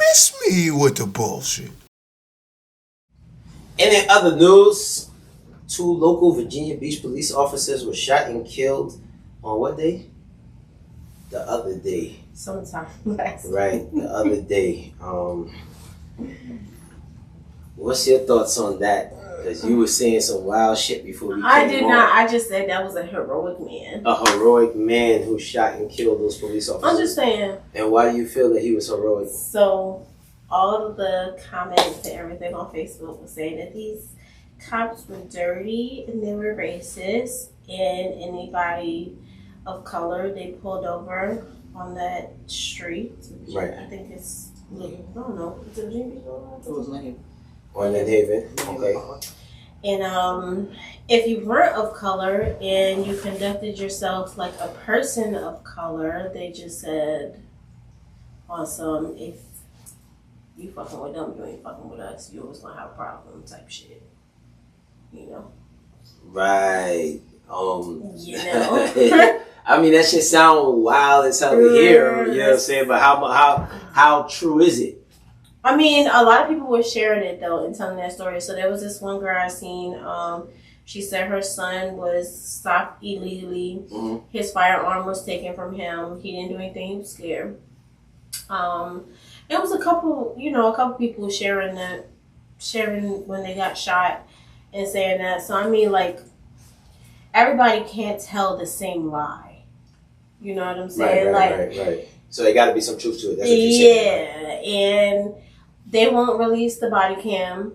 miss me with the bullshit. And in other news, 2 local Virginia Beach police officers were shot and killed on what day? The other day. Sometime last week. Right, the other day. What's your thoughts on that? Because you were saying some wild shit before we came I did on. not. I just said that was a heroic man. A heroic man who shot and killed those police officers. I'm just saying. And why do you feel that he was heroic? So, all of the comments and everything on Facebook was saying that these cops were dirty and they were racist, and anybody of color they pulled over on that street. Right. I think it's, I don't know. Is it Virginia Beach? It was Lynn. On Lynn Haven. Okay. And if you weren't of color and you conducted yourself like a person of color, they just said, awesome, if you fucking with them, you ain't fucking with us. You always gonna have a problem type shit. You know? Right. You know? I mean, that shit sound wild as hell to hear, you know what I'm saying? But how true is it? I mean, a lot of people were sharing it though and telling that story. So there was this one girl I seen. She said her son was stopped illegally. Mm-hmm. His firearm was taken from him. He didn't do anything. He was scared. It was a couple people sharing when they got shot and saying that. So I mean, like, everybody can't tell the same lie. You know what I'm saying? Right. So there got to be some truth to it. That's what you're saying. Yeah, and they won't release the body cam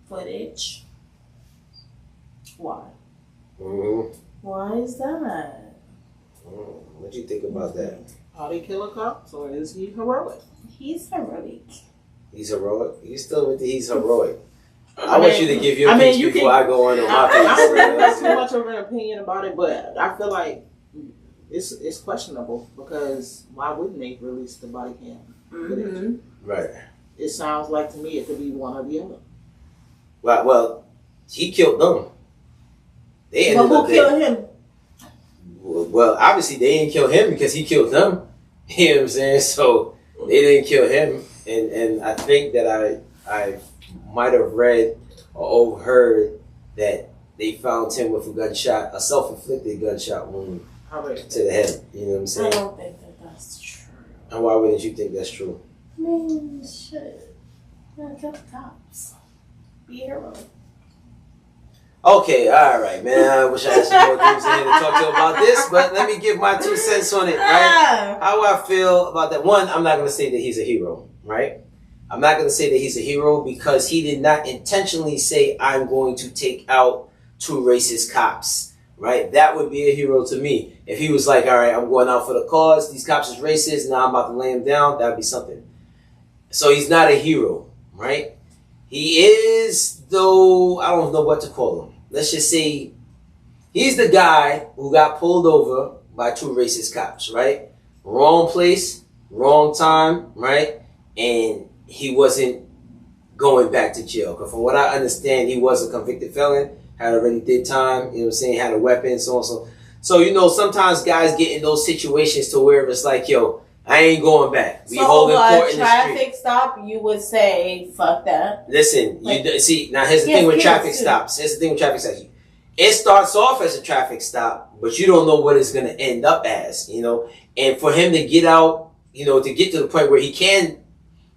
footage. Why? Mm-hmm. Why is that? What do you think about that? Are they killer cops or is he heroic? He's heroic. He's heroic? You still with the he's heroic? I want you to give your piece before I go on my piece. I don't really have too much of an opinion about it, but I feel like it's questionable because why wouldn't they release the body cam footage? Mm-hmm. Right. It sounds like to me it could be one or the other. Well, he killed them. But who killed him? Well, obviously they didn't kill him because he killed them. You know what I'm saying? So they didn't kill him, and I think that I might have read or overheard that they found him with a self-inflicted gunshot wound to the head. You know what I'm saying? I don't think that's true. And why wouldn't you think that's true? I mean, shit. Yeah, kill the cops. Be a hero. Okay, all right, man. I wish I had some more things in here to talk to about this, but let me give my 2 cents on it, right? How I feel about that. One, I'm not going to say that he's a hero, right? I'm not going to say that he's a hero because he did not intentionally say, I'm going to take out 2 racist cops, right? That would be a hero to me. If he was like, all right, I'm going out for the cause. These cops is racist. Now I'm about to lay him down. That would be something. So he's not a hero, right? He is, though, I don't know what to call him. Let's just say he's the guy who got pulled over by 2 racist cops, right? Wrong place, wrong time, right? And he wasn't going back to jail. Because from what I understand, he was a convicted felon, had already did time, you know what I'm saying, had a weapon, so on, so. So, you know, sometimes guys get in those situations to where it's like, yo, I ain't going back. We holding court in the street. Traffic stop, you would say, fuck that. Listen, like, see, now here's the thing with traffic stops. It starts off as a traffic stop, but you don't know what it's going to end up as, you know. And for him to get out, you know, to get to the point where he can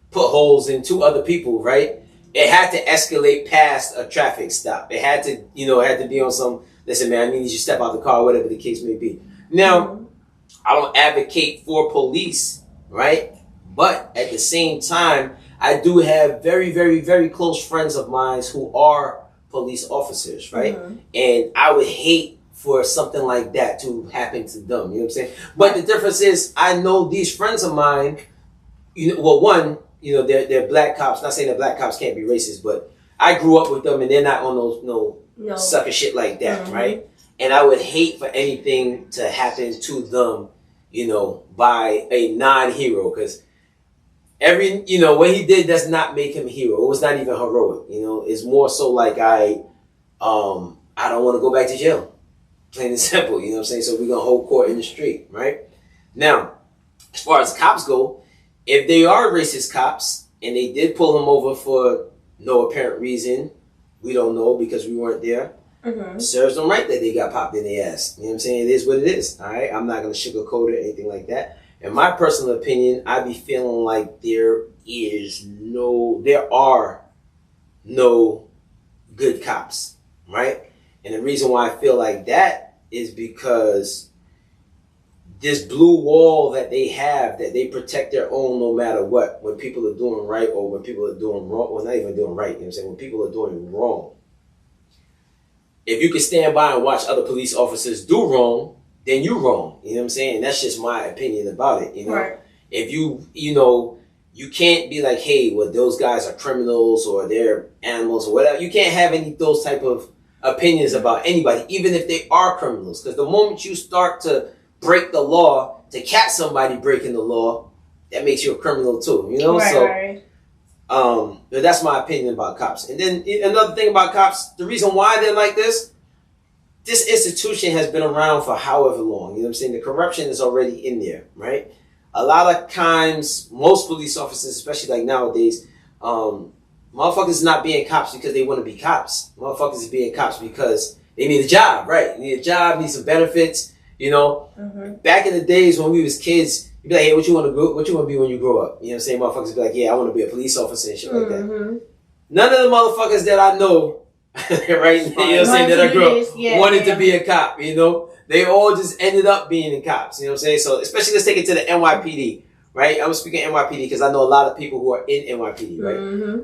put holes in 2 other people, right? It had to escalate past a traffic stop. It had to, you know, it had to be on some, listen, man, I need you to step out the car, whatever the case may be. Now, I don't advocate for police, right? But at the same time, I do have very, very, very close friends of mine who are police officers, right? Mm-hmm. And I would hate for something like that to happen to them, you know what I'm saying? But the difference is, I know these friends of mine, you know, well, one, you know, they're black cops. Not saying that black cops can't be racist, but I grew up with them and they're not on those no sucker shit like that, mm-hmm. right? And I would hate for anything to happen to them, you know, by a non-hero. Because what he did does not make him a hero. It was not even heroic, you know. It's more so like I don't want to go back to jail. Plain and simple, you know what I'm saying? So we're going to hold court in the street, right? Now, as far as the cops go, if they are racist cops and they did pull him over for no apparent reason, we don't know because we weren't there. Serves them right that they got popped in the ass. You know what I'm saying? It is what it is. All right, I'm not gonna sugarcoat it or anything like that. In my personal opinion, I be feeling like there are no good cops, right? And the reason why I feel like that is because this blue wall that they have, that they protect their own no matter what, when people are doing right or when people are doing wrong, well, not even doing right, you know what I'm saying? When people are doing wrong. If you can stand by and watch other police officers do wrong, then you're wrong. You know what I'm saying? That's just my opinion about it, you know? Right. If you can't be like, hey, well, those guys are criminals or they're animals or whatever. You can't have any those type of opinions about anybody, even if they are criminals. Because the moment you start to break the law to catch somebody breaking the law, that makes you a criminal too, you know? Right. But that's my opinion about cops. And then another thing about cops, the reason why they're like this institution has been around for however long. You know what I'm saying? The corruption is already in there, right? A lot of times, most police officers, especially like nowadays, motherfuckers not being cops because they want to be cops. Motherfuckers is being cops because they need a job, right? Need a job, need some benefits, you know? Back in the days when we was kids, you'd be like, hey, what you want to be when you grow up? You know what I'm saying? Motherfuckers be like, yeah, I want to be a police officer and shit like that. None of the motherfuckers that I know, right, you know what I'm saying, that I grew up wanted to be a cop, you know? They all just ended up being the cops, you know what I'm saying? So, especially let's take it to the NYPD, right? I'm speaking NYPD because I know a lot of people who are in NYPD, right?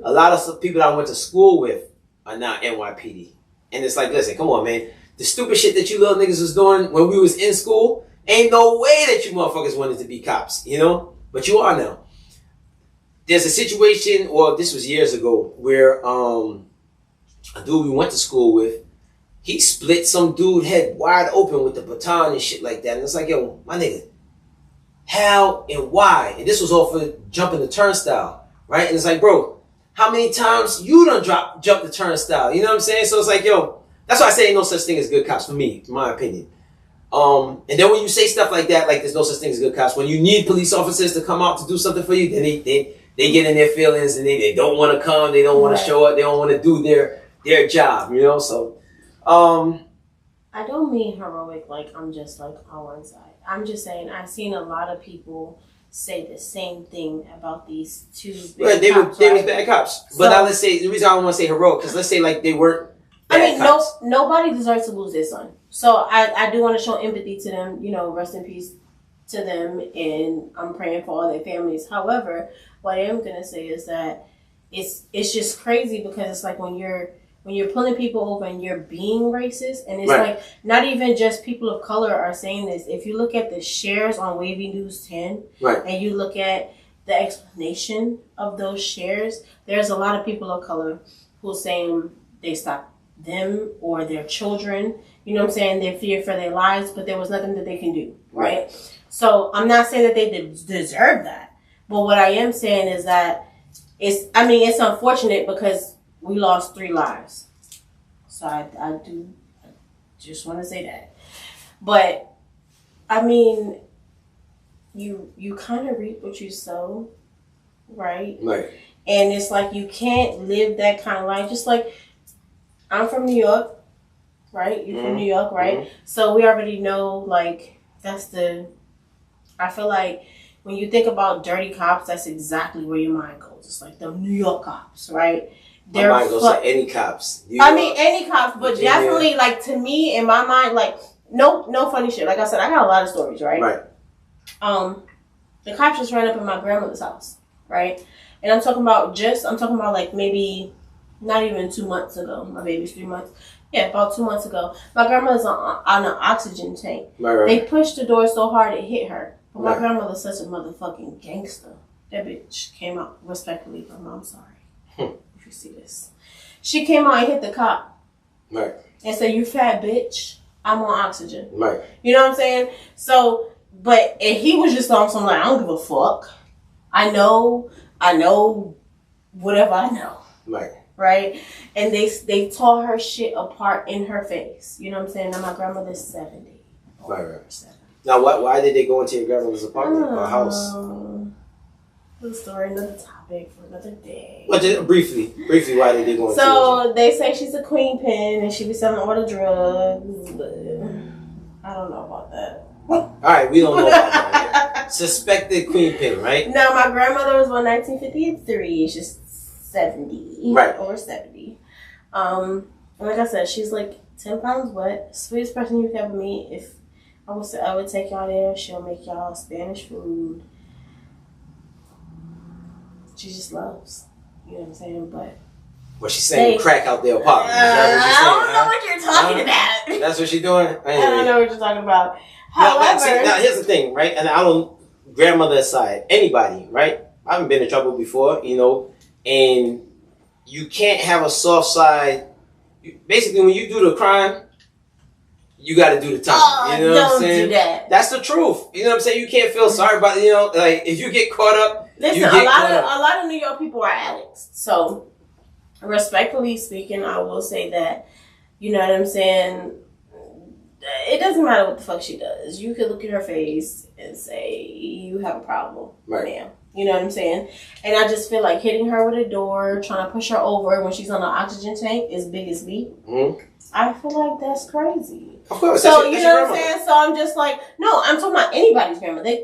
A lot of people that I went to school with are now NYPD. And it's like, listen, come on, man. The stupid shit that you little niggas was doing when we was in school, ain't no way that you motherfuckers wanted to be cops, you know? But you are now. There's a situation, well, this was years ago, where a dude we went to school with, he split some dude head wide open with the baton and shit like that. And it's like, yo, my nigga, how and why? And this was all for jumping the turnstile, right? And it's like, bro, how many times you done jump the turnstile? You know what I'm saying? So it's like, yo, that's why I say ain't no such thing as good cops for me, in my opinion. And then when you say stuff like that, like there's no such thing as good cops, when you need police officers to come out to do something for you, then they get in their feelings and they don't want to come, they don't want to show up, they don't want to do their job, you know? So, I don't mean heroic like I'm just like on one side. I'm just saying I've seen a lot of people say the same thing about these two bad cops. They was bad cops. But now let's say, the reason I don't want to say heroic, because let's say like they weren't bad cops. Nobody deserves to lose their son. So I do want to show empathy to them, you know, rest in peace to them, and I'm praying for all their families. However, what I am going to say is that it's just crazy because it's like when you're pulling people over and you're being racist, and it's like not even just people of color are saying this. If you look at the shares on Wavy News 10 and you look at the explanation of those shares, there's a lot of people of color who are saying they stopped them or their children. You know what I'm saying? They fear for their lives, but there was nothing that they can do, right? So I'm not saying that they deserve that. But what I am saying is that it's unfortunate because we lost 3 lives. So I just want to say that. But, I mean, you kind of reap what you sow, right? Right. And it's like you can't live that kind of life. Just like, I'm from New York, right? You're from New York, right? So we already know, like, I feel like when you think about dirty cops, that's exactly where your mind goes. It's like the New York cops, right? My mind goes to any cops. Any cops, but Virginia. Definitely, like, to me, in my mind, like, no funny shit. Like I said, I got a lot of stories, right? Right. The cops just ran up in my grandmother's house, right? And I'm talking about like maybe not even 2 months ago. My baby's 3 months. Yeah, about 2 months ago. My grandmother's on an oxygen tank. Right. They pushed the door so hard it hit her. But my grandmother's such a motherfucking gangster. That bitch came out respectfully. I'm sorry. If you see this. She came out and hit the cop. Right. And said, you fat bitch, I'm on oxygen. Right. You know what I'm saying? So, and he was just on some like, I don't give a fuck. I know whatever I know. Right. Right? And they tore her shit apart in her face. You know what I'm saying? Now my grandmother's 70. Right. 70. Now, why did they go into your grandmother's apartment or house? The story, another topic for another day. But just briefly, why did they go into So they say she's a queen pin and she be selling all the drugs. But I don't know about that. All right, we don't know about that. Right? Suspected queen pin, right? No, my grandmother was born 1953. She's 70, right, over 70. Like I said, she's like 10 pounds wet. Sweetest person you could ever meet. If I would take y'all there. She'll make y'all Spanish food. She just loves, you know what I'm saying? But she's saying crack out their apartment. I don't know what you're talking about. That's what she's doing. I don't know what you're talking about. However, now here's the thing, right? And I don't, grandmother aside, anybody, right? I haven't been in trouble before, you know, and you can't have a soft side. Basically, when you do the crime, you got to do the time. You know what I'm saying? Don't do that. That's the truth. You know what I'm saying? You can't feel sorry about it. You know, like if you get caught up. Listen, a lot of New York people are addicts. So, respectfully speaking, I will say that, you know what I'm saying? It doesn't matter what the fuck she does. You could look at her face and say, you have a problem, ma'am. You know what I'm saying? And I just feel like hitting her with a door, trying to push her over when she's on an oxygen tank as big as me. Mm-hmm. I feel like that's crazy. Of course. So, you know what I'm saying? So I'm just like, no, I'm talking about anybody's grandma. They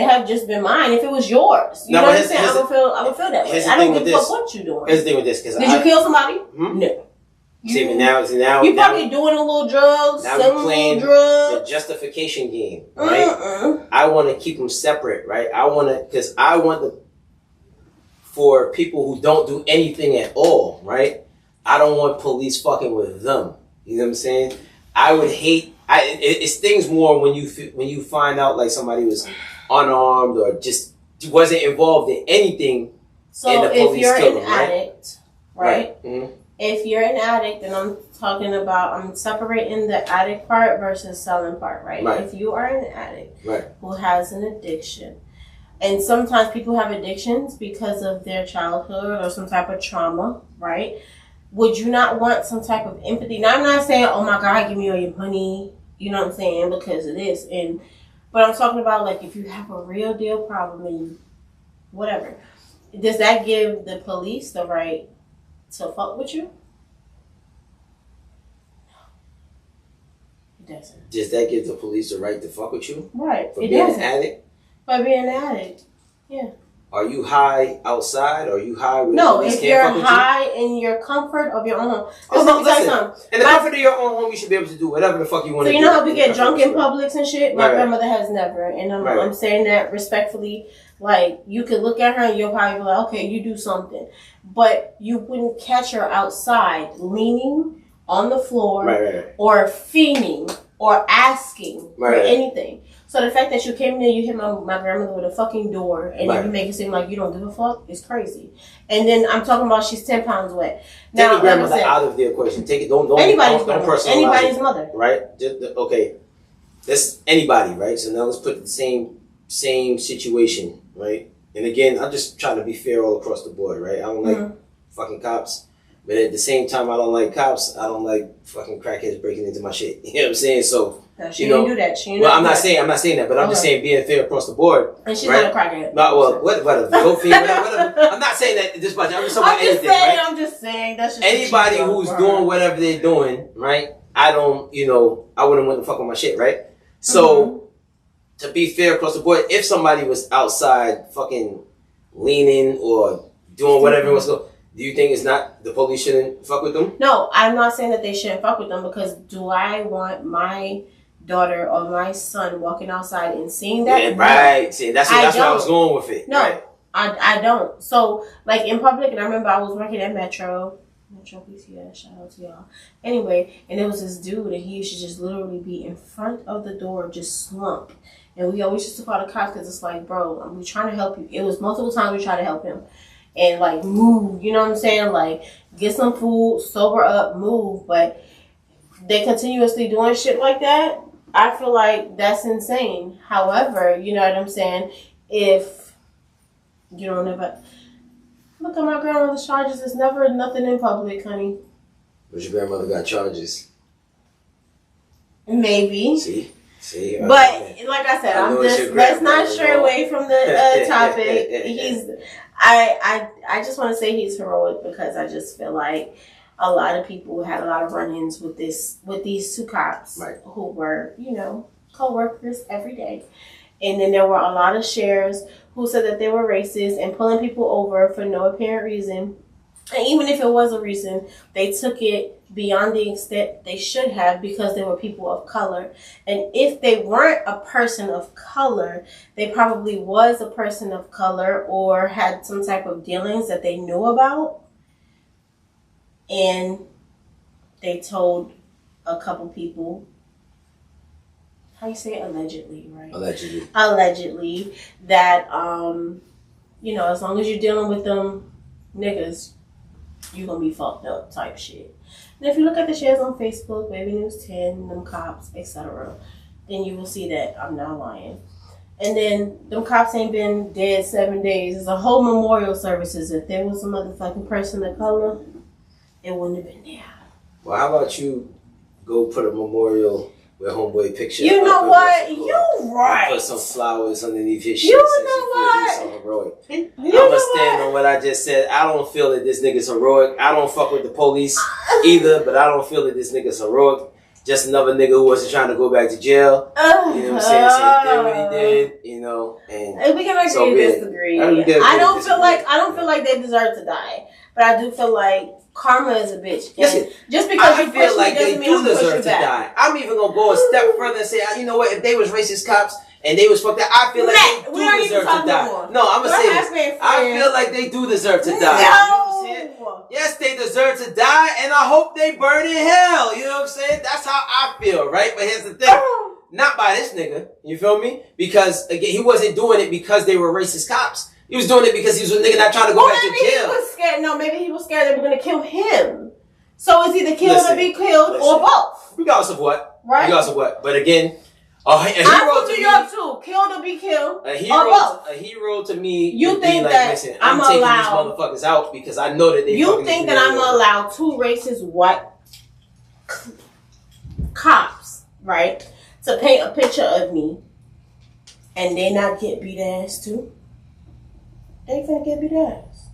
have just been mine if it was yours. You know what I'm saying? I would feel that way. I don't give a fuck what you're doing. Here's the thing with this. Did you kill somebody? Hmm? No. See, now you probably doing a little drugs, selling little drugs. The justification game, right? I want to keep them separate, right? Because I want for people who don't do anything at all, right? I don't want police fucking with them. You know what I'm saying? I would hate. It stings more when you find out like somebody was unarmed or just wasn't involved in anything. So and the police if you're killed an them, addict, right? Mm-hmm. If you're an addict, and I'm separating the addict part versus selling part, right? If you are an addict who has an addiction, and sometimes people have addictions because of their childhood or some type of trauma, right? Would you not want some type of empathy? Now, I'm not saying, oh my God, give me all your money, you know what I'm saying, because of this. But I'm talking about, like, if you have a real deal problem and whatever, does that give the police the right to fuck with you? No. It doesn't. Does that give the police the right to fuck with you? Right. For being an addict? By being an addict. Yeah. Are you high outside? Or are you high with no, if you're high in your comfort of your own home. Listen. In the comfort of your own home, you should be able to do whatever the fuck you want to do. So you know how we get drunk in Publix and shit? My grandmother has never. And I'm saying that respectfully. Like, you could look at her and you'll probably be like, okay, you do something. But you wouldn't catch her outside leaning on the floor or fiending or asking for anything. So the fact that you came in there, you hit my grandmother with a fucking door, and then you make it seem like you don't give a fuck, is crazy. And then I'm talking about she's 10 pounds wet. Now, take your grandmother out of the equation. Take it. Don't personalize anybody's mother. Right? Okay. That's anybody, right? So now let's put the same situation, right? And again, I'm just trying to be fair all across the board, right? I don't like fucking cops. But at the same time, I don't like cops. I don't like fucking crackheads breaking into my shit. You know what I'm saying? So, she didn't do that. I'm not saying that, but I'm just saying being fair across the board. And she's not a crackhead. Whatever. Go feed, whatever. I'm not saying that this much. I'm just talking about anything, right? I'm just saying that's just anybody who's doing whatever they're doing, right? I wouldn't want to fuck with my shit, right? So, to be fair across the board, if somebody was outside fucking leaning or doing whatever was going, do you think it's not the police shouldn't fuck with them? No, I'm not saying that they shouldn't fuck with them, because do I want my daughter or my son walking outside and seeing that? Yeah, right. See, that's where I was going with it. No, right. I don't. So, like, in public, and I remember I was working at Metro PCS, shout out to y'all. Anyway, and there was this dude, and he used to just literally be in front of the door, just slumped. And we always used to call the cops, because it's like, bro, we're trying to help you. It was multiple times we tried to help him. And, like, move, you know what I'm saying? Like, get some food, sober up, move. But they continuously doing shit like that. I feel like that's insane. However, you know what I'm saying? If you don't ever look at my grandmother's charges, it's never nothing in public, honey. But your grandmother got charges. Maybe. See? See, but like I said, let's not stray away from the topic. I just want to say he's heroic because I just feel like a lot of people had a lot of run-ins with these two cops who were, co-workers every day. And then there were a lot of shares who said that they were racist and pulling people over for no apparent reason. And even if it was a reason, they took it beyond the extent they should have because they were people of color. And if they weren't a person of color, they probably was a person of color or had some type of dealings that they knew about. And they told a couple people, how you say it? Allegedly, right? Allegedly that, as long as you're dealing with them niggas, you're going to be fucked up type shit. And if you look at the shares on Facebook, Baby News 10, them cops, etc., then you will see that I'm not lying. And then them cops ain't been dead 7 days. There's a whole memorial services. If there was some motherfucking person of color, it wouldn't have been there. Well, how about you go put a memorial with homeboy picture? You know what? You right. Put some flowers underneath his shit. You know what? So heroic. I'm gonna stand on what I just said. I don't feel that this nigga's heroic. I don't fuck with the police either, but I don't feel that this nigga's heroic. Just another nigga who wasn't trying to go back to jail. You know what I'm saying? So he did what he did, and we can agree to disagree. I don't feel like they deserve to die. But I do feel like karma is a bitch. Listen, just because you feel like they do deserve to die. die. I'm even gonna go a step further and say, you know what? If they was racist cops and they was fucked up, I feel like they do deserve to die. No, I'm gonna say this. I feel like they do deserve to die. No. You know what I'm saying? Yes, they deserve to die, and I hope they burn in hell. You know what I'm saying? That's how I feel, right? But here's the thing. Not by this nigga. You feel me? Because, again, he wasn't doing it because they were racist cops. He was doing it because he was a nigga not trying to go back to jail. He was scared. No, maybe he was scared they were going to kill him. So it's either kill or be killed or both. Regardless of what. Right? Regardless of what. But again, a hero I'm from New to York me, too. Killed or be killed a hero, or both. A hero to me You would think be like, that listen, I'm taking allowed, these motherfuckers out because I know that they You think that I'm allowed two racist white cops, right, to paint a picture of me and they not get beat ass too? They finna get beat ass.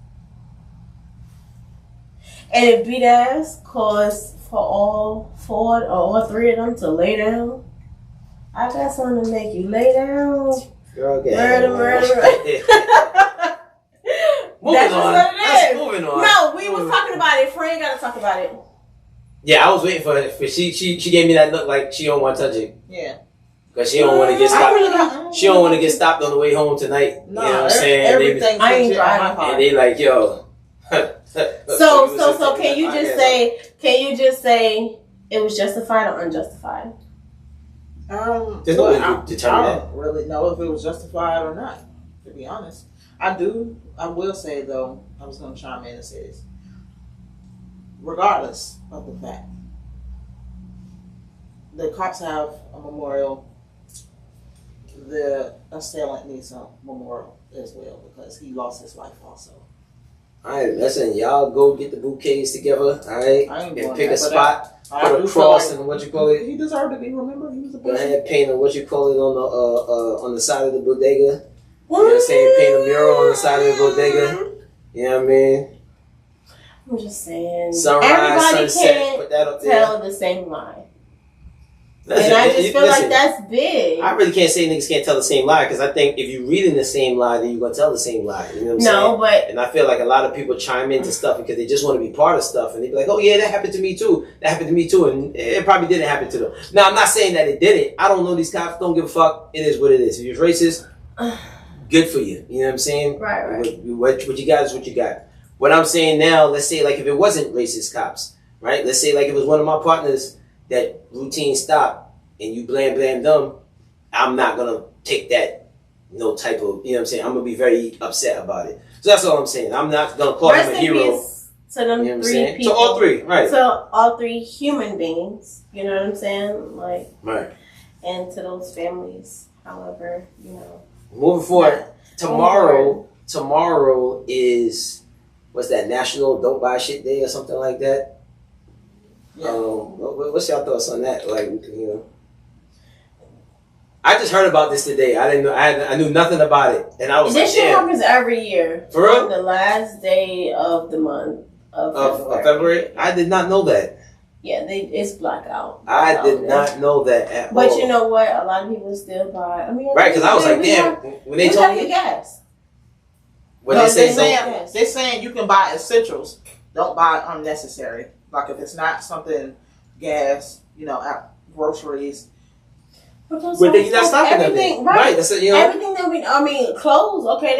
And if beat ass cause for all four or all three of them to lay down, I got something to make you lay down. Girl, get murder. Moving on. Let's moving on. No, we was talking about it. Frank gotta talk about it. Yeah, I was waiting for it. She gave me that look like she don't want to touch it. Yeah. Because she don't want to get stopped. She don't want to get stopped on the way home tonight. No, you know what I'm saying? Everything's I ain't driving. And they like, yo. So can you just say it was justified or unjustified? There's no way to determine that. I don't really know if it was justified or not, to be honest. I will say though, I was going to chime in and say this. Regardless of the fact, the cops have a memorial. The assailant needs a memorial as well because he lost his life also. Alright, listen, y'all go get the bouquets together, alright? And pick a spot, put a cross and what you call it. He deserved to be remembered. He was a Go ahead, paint what you call it on the side of the bodega. You know What? what I'm saying? Paint a mural on the side of the bodega. You know what I mean? I'm just saying. Sunrise, everybody sunset, can't put that up there. tell the same lie. Listen, And I just feel like that's big. I really can't say niggas can't tell the same lie because I think if you're reading the same lie, then you're going to tell the same lie. You know what I'm saying? And I feel like a lot of people chime into stuff because they just want to be part of stuff. And they be like, oh, yeah, that happened to me too. That happened to me too. And it probably didn't happen to them. Now, I'm not saying that it didn't. I don't know these cops. Don't give a fuck. It is what it is. If you're racist, good for you. You know what I'm saying? Right. What you got is what you got. What I'm saying now, let's say like if it wasn't racist cops, right? Let's say like it was one of my partners that routine stopped. And you blame them, I'm not gonna take that type of, you know what I'm saying? I'm gonna be very upset about it. So that's all I'm saying. I'm not gonna call him a hero. To them three people. To all three, right. To all three human beings. You know what I'm saying? Like, right. And to those families, however, Moving forward, tomorrow is, what's that, National Don't Buy Shit Day or something like that? Yeah. What's y'all thoughts on that? Like, I just heard about this today. I didn't know. I knew nothing about it, and I was this like, shit happens every year. For real? On the last day of the month of February. I did not know that. Yeah, it's blackout. I did not know that at all. But you know what? A lot of people still buy. I mean, right? Because I was like, damn. When they told me gas. When no, they they're saying you can buy essentials. Don't buy unnecessary. Like if it's not something, gas, at groceries. But then you're not stopping everything, right? That's it, everything that clothes. Okay,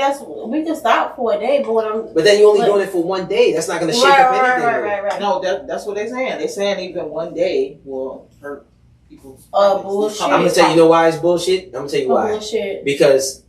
we can stop for a day, but then you're only doing it for one day. That's not going to shake up anything. Right. No, that's what they're saying. They're saying even one day will hurt people's. Bullshit. I'm gonna tell you, why it's bullshit. I'm gonna tell you why. Bullshit. Because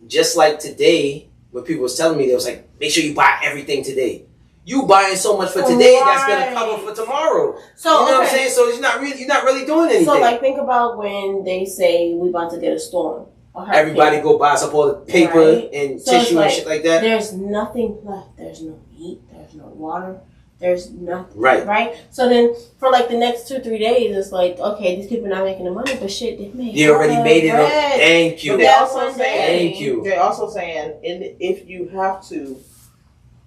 just like today, when people was telling me, they was like, make sure you buy everything today. You buying so much for today that's gonna cover for tomorrow. So you know what I'm saying? So you're not really doing anything. So like think about when they say we about to get a storm. Everybody go buy up all the paper and tissue and shit like that. There's nothing left. There's no meat. There's no water. There's nothing. Right. So then for like the next 2-3 days, it's like, okay, these people not making the money, but shit, they made. They already made it up. Thank you. But they also saying, thank you. They're also saying, if you have to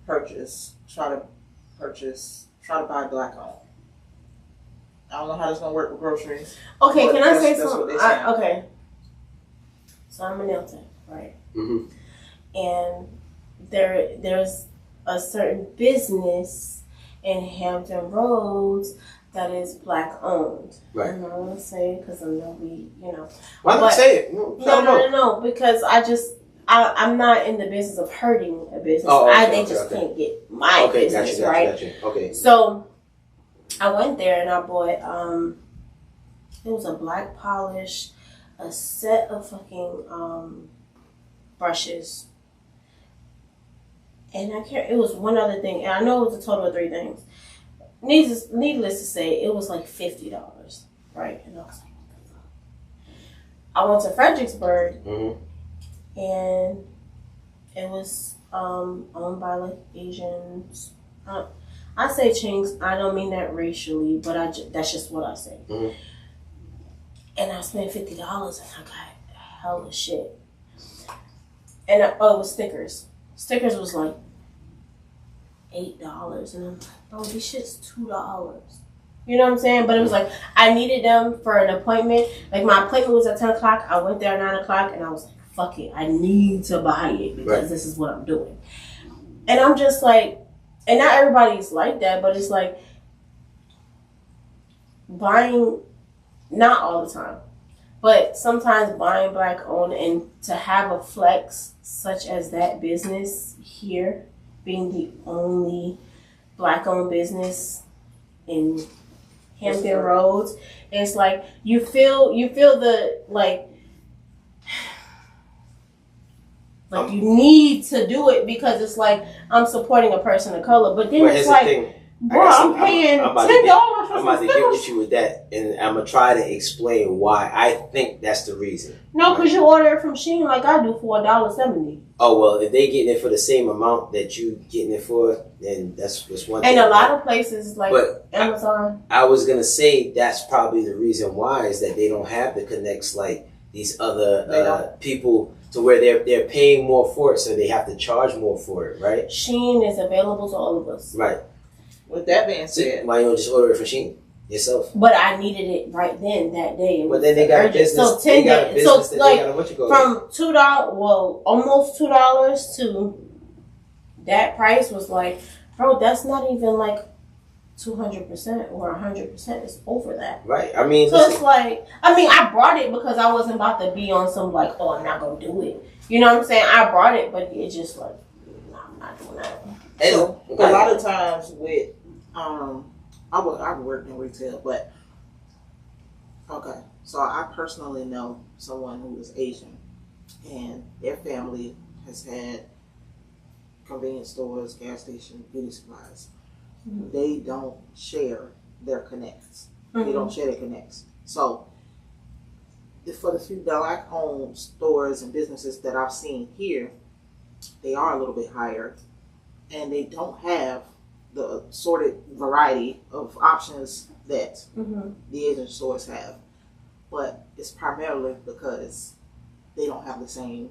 purchase, try to buy black owned. I don't know how this gonna work with groceries. Okay, can I say something? Okay. So I'm a nail tech, right? Mm-hmm. And there's a certain business in Hampton Roads that is black owned. Right. I'm not gonna say it because I know Why not say it? No, because I'm not in the business of hurting a business. They just can't get my business, right? Gotcha. Okay. So I went there and I bought it was a black polish, a set of fucking brushes, and it was one other thing, and I know it was a total of 3 things. Needless to say, it was like $50, right? And I was like, what the fuck? I went to Fredericksburg. Mm-hmm. And it was owned by like Asians. I say Chinks. I don't mean that racially, but that's just what I say. Mm-hmm. And I spent $50 and I got hella shit. And it was stickers. Stickers was like $8, and I'm like, bro, this shit's $2. You know what I'm saying? But it was like I needed them for an appointment. Like my appointment was at 10 o'clock. I went there at 9 o'clock, and I was like, fuck it, I need to buy it because this is what I'm doing. And I'm just like, and not everybody's like that, but it's like buying, not all the time, but sometimes buying black owned, and to have a flex such as that business here being the only black owned business in Hampton Roads, it's like you feel the like you need to do it because it's like I'm supporting a person of color, but then it's like, bro, I'm paying $10 for I'm about to get with you with that, and I'm gonna try to explain why I think that's the reason. No, because you order it from Shein like I do for $1.70. Oh well, if they getting it for the same amount that you getting it for, then that's one thing. And a lot of places like Amazon. I was gonna say that's probably the reason why is that they don't have the connects like these other people to where they're paying more for it, so they have to charge more for it, right? Shein is available to all of us. Right. With that being said, why you don't just order it from Shein yourself? But I needed it right then, that day. But then they got a business. So they got a business that like they got what you call from $2, well, almost $2 to that price was like, bro, that's not even like 200% or 100%. It's over that. Right. I mean, so it's like, I brought it because I wasn't about to be on some like, oh, I'm not gonna do it. You know what I'm saying? I brought it, but it just like, no, I'm not doing that. So a lot of times with I've worked in retail, but okay. So I personally know someone who is Asian, and their family has had convenience stores, gas stations, beauty supplies. Mm-hmm. They don't share their connects. Mm-hmm. They don't share their connects. So for the few black-owned stores and businesses that I've seen here, they are a little bit higher, and they don't have the assorted variety of options that the Asian stores have. but it's primarily because they don't have the same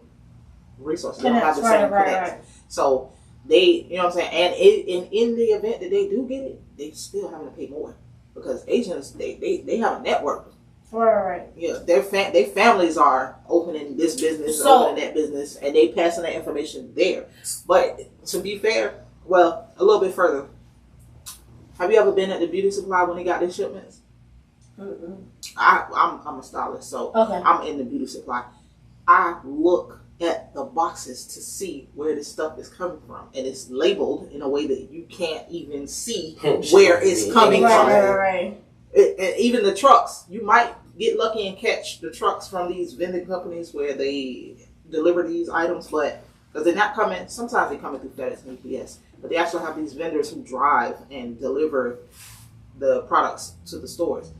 resources. They don't have the same connections. Right. So they, you know what I'm saying? And in the event that they do get it, they still having to pay more because Asians, they have a network. Right. Yeah, their families are opening this business, opening that business, and they passing that information there. But to be fair, well, a little bit further. Have you ever been at the beauty supply when they got their shipments? Mm-mm. I'm a stylist, so I'm in the beauty supply. I look at the boxes to see where this stuff is coming from, and it's labeled in a way that you can't even see where it's coming from. Right. And even the trucks, you might get lucky and catch the trucks from these vending companies where they deliver these items, but because they're not coming, sometimes they're coming through FedEx and UPS, but they actually have these vendors who drive and deliver the products to the stores.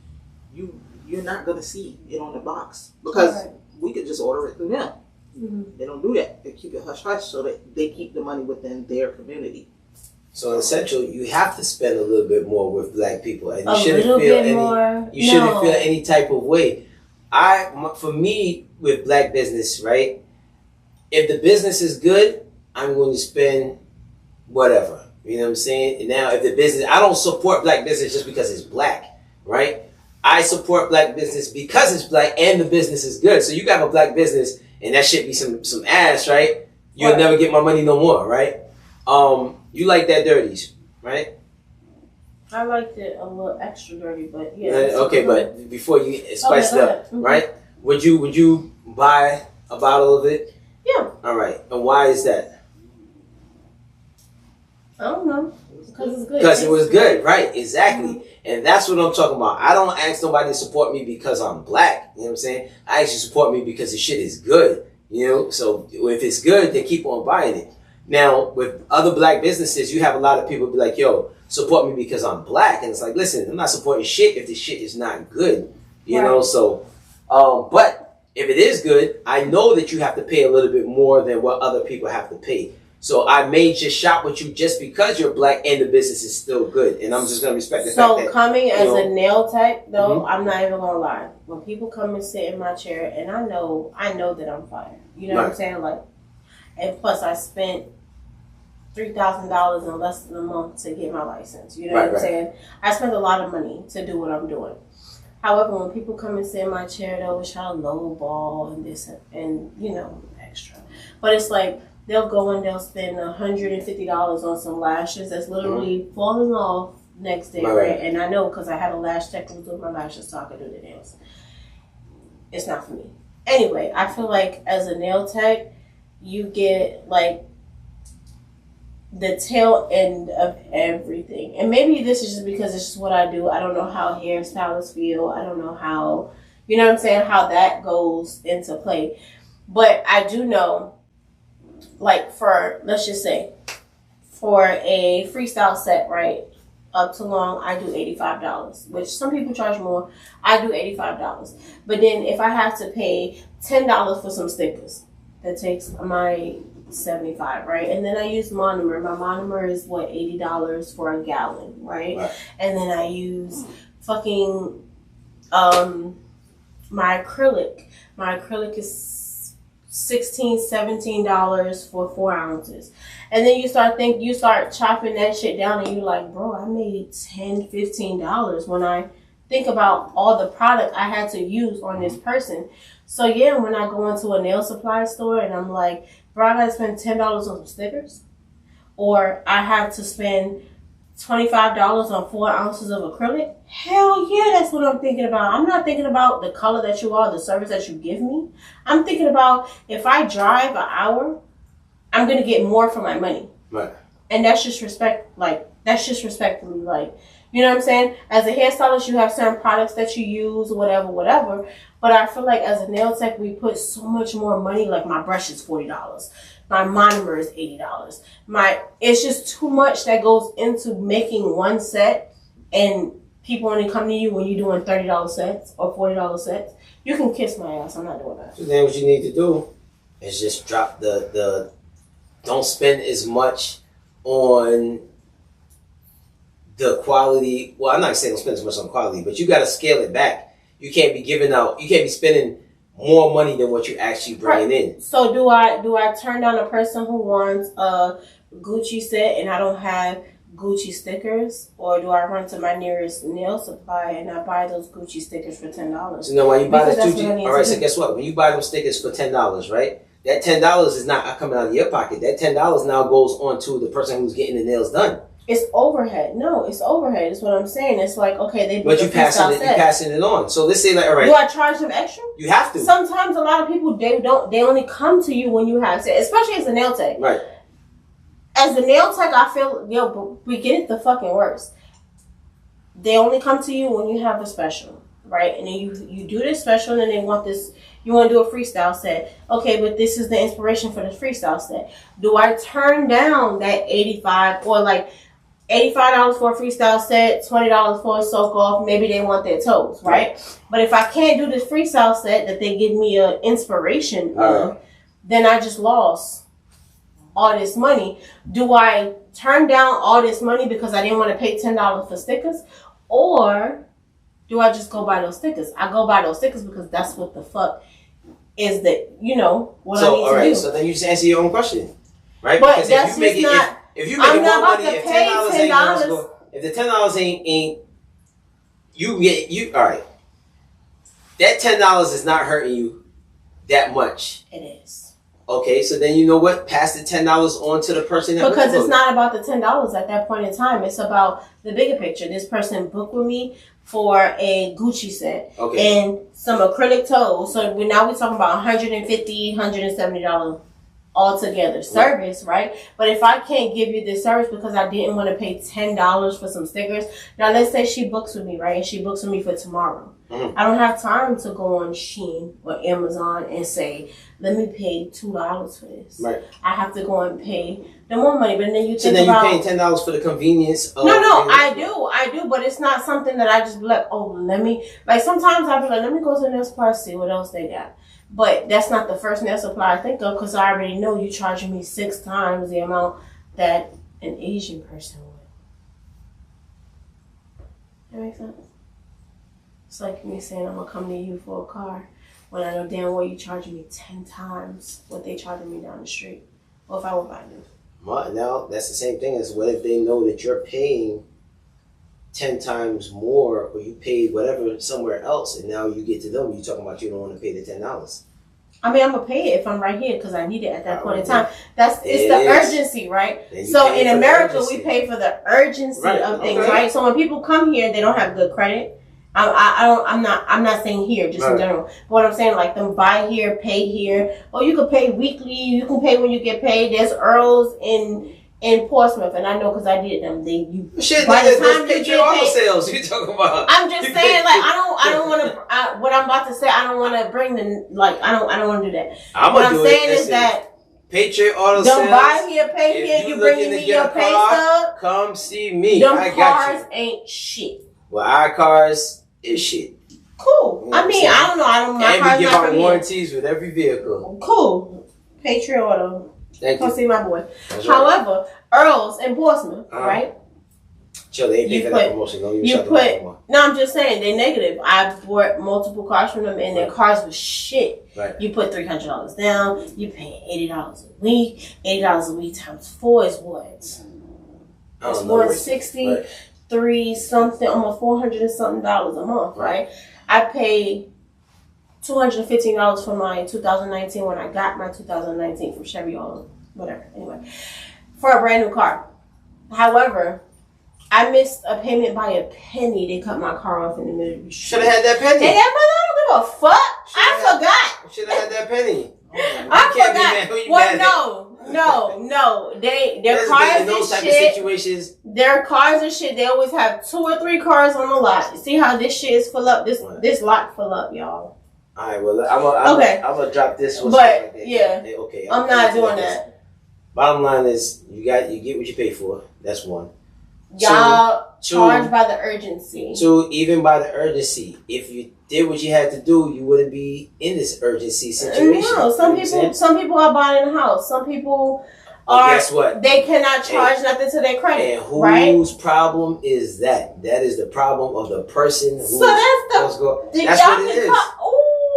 You're not going to see it on the box because we could just order it through them. Mm-hmm. They don't do that. They keep it hush hush so that they keep the money within their community. So in Central, you have to spend a little bit more with black people, and you shouldn't feel any type of way. For me, with black business, right? If the business is good, I'm going to spend whatever. You know what I'm saying? And now, if the business, I don't support black business just because it's black, right? I support black business because it's black and the business is good. So you got a black business, and that shit be some ass, right? You'll never get my money no more, right? You like that dirties, right? I liked it a little extra dirty, but yeah. Okay, but before you spice it up, right? Would you buy a bottle of it? Yeah. All right. And why is that? I don't know. Because it's good. Because it was good, right? Exactly. Mm-hmm. And that's what I'm talking about. I don't ask nobody to support me because I'm black. You know what I'm saying? I actually support me because the shit is good. You know? So if it's good, then keep on buying it. Now, with other black businesses, you have a lot of people be like, yo, support me because I'm black. And it's like, listen, I'm not supporting shit if the shit is not good. You know? So, but if it is good, I know that you have to pay a little bit more than what other people have to pay. So I may just shop with you just because you're black and the business is still good. And I'm just going to respect the fact that... So coming as a nail tech, though, I'm not even going to lie. When people come and sit in my chair, and I know that I'm fire. You know what I'm saying? Like, and plus I spent $3,000 in less than a month to get my license. You know what I'm saying? I spent a lot of money to do what I'm doing. However, when people come and sit in my chair, they'll wish I low ball and this and extra. But it's like they'll go and they'll spend $150 on some lashes that's literally falling off next day, right? And I know because I had a lash tech who was doing my lashes so I could do the nails. It's not for me. Anyway, I feel like as a nail tech, you get like the tail end of everything. And maybe this is just because it's just what I do. I don't know how hairstylists feel. I don't know how, you know what I'm saying, how that goes into play. But I do know, like for, let's just say, for a freestyle set, right, up to long, I do $85, which some people charge more. I do $85. But then if I have to pay $10 for some stickers, that takes my $75, right? And then I use monomer. My monomer is what, $80 for a gallon, right? And then I use fucking my acrylic. My acrylic is $16, $17 for 4 ounces. And then you start chopping that shit down and you're like, bro, I made $10, $15 when I think about all the product I had to use on this person. So yeah, when I go into a nail supply store and I'm like, bro, I gotta spend $10 on some stickers, or I have to spend $25 on 4 ounces of acrylic. Hell yeah, that's what I'm thinking about. I'm not thinking about the color that you are, the service that you give me. I'm thinking about if I drive an hour, I'm gonna get more for my money. Right. And that's just respectfully, like, you know what I'm saying? As a hairstylist, you have certain products that you use, whatever. But I feel like as a nail tech, we put so much more money. Like my brush is $40. My monomer is $80. It's just too much that goes into making one set, and people only come to you when you're doing $30 sets or $40 sets. You can kiss my ass. I'm not doing that. So then what you need to do is just drop the don't spend as much on the quality. Well, I'm not saying don't spend as much on quality, but you got to scale it back. You can't be giving out. You can't be spending more money than what you actually bringing in. So do I turn down a person who wants a Gucci set and I don't have Gucci stickers, or do I run to my nearest nail supply and I buy those Gucci stickers for $10? So now when you buy those Gucci, all right. So guess what? When you buy those stickers for $10, right? That $10 is not coming out of your pocket. That $10 now goes on to the person who's getting the nails done. It's overhead. No, it's overhead. Is what I'm saying. It's like, okay, they. But you passing it on. So let's say like, all right. Do I charge them extra? You have to. Sometimes a lot of people they only come to you when you have set, especially as a nail tech. Right. As a nail tech, I feel we get it the fucking worst. They only come to you when you have a special, right? And then you do this special, and then they want this. You want to do a freestyle set. Okay, but this is the inspiration for the freestyle set. Do I turn down that $85 or like $85 for a freestyle set, $20 for a soak off? Maybe they want their toes, right? But if I can't do this freestyle set that they give me an inspiration of, then I just lost all this money. Do I turn down all this money because I didn't want to pay $10 for stickers? Or do I just go buy those stickers? I go buy those stickers because that's what the fuck is the, what I need to do. So then you just answer your own question, right? But because that's if you not... If you make more money, if $10 ain't $10. go, if the $10 ain't you all right. That $10 is not hurting you that much. It is. Okay, so then you know what? Pass the $10 on to the person that because it's not about the $10 at that point in time. It's about the bigger picture. This person booked with me for a Gucci set and some acrylic toes. So now we're talking about $150, $170 altogether service, right? But if I can't give you this service because I didn't want to pay $10 for some stickers, now let's say she books with me, right? And she books with me for tomorrow. Mm-hmm. I don't have time to go on Shein or Amazon and say, let me pay $2 for this. Right. I have to go and pay the more money. But then you think you're paying $10 for the convenience of... No, I do, but it's not something that I just be like, oh, let me... Like, sometimes I'll be like, let me go to the nail supply, see what else they got. But that's not the first nail supply I think of because I already know you're charging me 6 times the amount that an Asian person would. That makes sense? It's like me saying I'm going to come to you for a car when I know damn well you're charging me 10 times what they charging me down the street. Or if I would buy new. Well, now, that's the same thing as what if they know that you're paying 10 times more or you paid whatever somewhere else and now you get to them, you talking about you don't want to pay the $10. I mean, I'm going to pay it if I'm right here because I need it at that point in time. It's the urgency, right? So in America, we pay for the urgency of things, right? So when people come here, they don't have good credit. I'm not saying here, just in general. But what I'm saying, like them buy here, pay here. Or you can pay weekly. You can pay when you get paid. There's Earls in Portsmouth, and I know because I did them. By the time you get auto sales, you talking about? I'm just saying, like I don't want to. What I'm about to say, I don't want to bring the I don't want to do that. What I'm saying is that Patriot Auto Sales. Don't buy here, pay here. You bringing me your pay stub? Come see me. Them cars ain't shit. Well, our cars is shit. Cool. You know I mean, I don't know. And we give out warranties with every vehicle. Cool. Patriot Auto. Thank you. Come see my boy. However, Earls in Portsmouth, right? Chill, they ain't pay for that promotion. Don't even shut them up. No, I'm just saying, they negative. I bought multiple cars from them, and their cars was shit. Right. You put $300 down, you pay $80 a week. $80 a week times 4 is what? It's $163 something, almost $400 and something a month, right? I paid $215 for my 2019 when I got my 2019 from Chevy or whatever. Anyway, for a brand new car. However, I missed a payment by a penny. They cut my car off in the middle of the street. Should have had that penny. And that mother, I don't give a fuck. I forgot. Should have had that penny. I forgot. Well, no. Their cars and shit. Situations. Their cars and shit. They always have 2 or 3 cars on the lot. See how this shit is full up? This lot full up, y'all. All right. Well, I'm gonna drop this one. But yeah, okay. I'm not doing that. Bottom line is, you get what you pay for. That's one. Y'all charge by the urgency. 2, even by the urgency. If you did what you had to do, you wouldn't be in this urgency situation. No, some people are buying a house. Some people guess what? They cannot charge nothing to their credit. And whose problem is that? That is the problem of the person who. So that's what it is.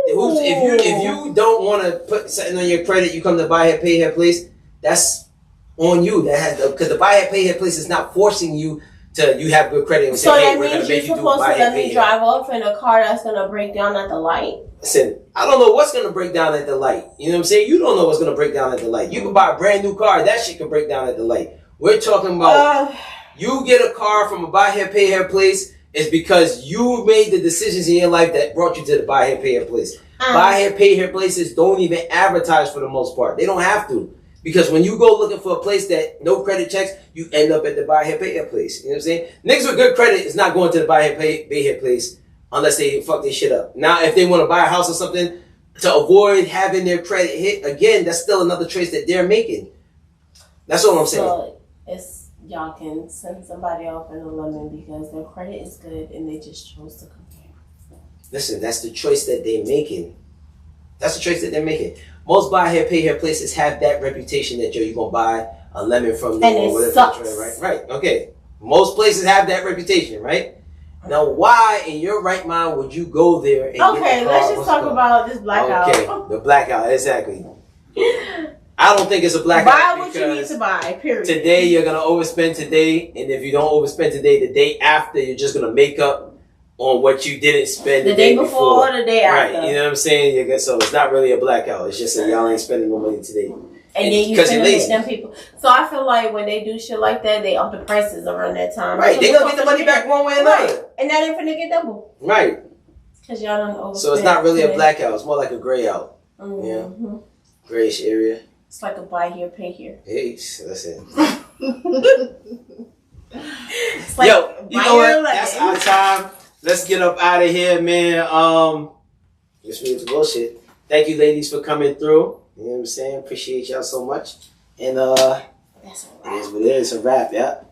If you don't want to put something on your credit, you come to buy here, pay here place. That's on you. Because the buy here, pay here place is not forcing you to. You have good credit and say, hey, we're gonna make you do buy here, pay here. So that means you're supposed to let me drive off in a car that's gonna break down at the light. Listen, I don't know what's going to break down at the light. You know what I'm saying? You don't know what's going to break down at the light. You can buy a brand new car. That shit can break down at the light. We're talking about you get a car from a buy here, pay here place. It's because you made the decisions in your life that brought you to the buy here, pay here place. Buy here, pay here places don't even advertise for the most part. They don't have to. Because when you go looking for a place that no credit checks, you end up at the buy here, pay here place. You know what I'm saying? Niggas with good credit is not going to the buy here, pay here place. Unless they fuck their shit up. Now, if they want to buy a house or something to avoid having their credit hit, again, that's still another choice that they're making. That's all I'm saying. So, y'all can send somebody off in a lemon because their credit is good and they just chose to come here. Listen, that's the choice that they're making. That's the choice that they're making. Most buy here, pay here places have that reputation that, you're going to buy a lemon from them or whatever. Sucks. Right. Okay. Most places have that reputation, right? Now, why in your right mind would you go there and okay, let's just talk about this blackout. Okay, the blackout, exactly. I don't think it's a blackout. Buy what you need to buy, period. Today, you're going to overspend today, and if you don't overspend today, the day after, you're just going to make up on what you didn't spend the day before or the day after. Right, you know what I'm saying? So it's not really a blackout. It's just that y'all ain't spending no money today. And then you finna them people. So I feel like when they do shit like that, they up the prices around that time. Right, they gonna get the money back one way or another. And now they finna get double. Right. Because y'all don't overspend. So it's not really a blackout. It's more like a gray out. Mm-hmm. Yeah. Grayish area. It's like a buy here, pay here. Hey, listen. Like, yo, you know what? That's our time. Let's get up out of here, man. Just me with the bullshit. Thank you, ladies, for coming through. You know what I'm saying? Appreciate y'all so much. And that's a wrap. It is what it is. It's a wrap, yeah.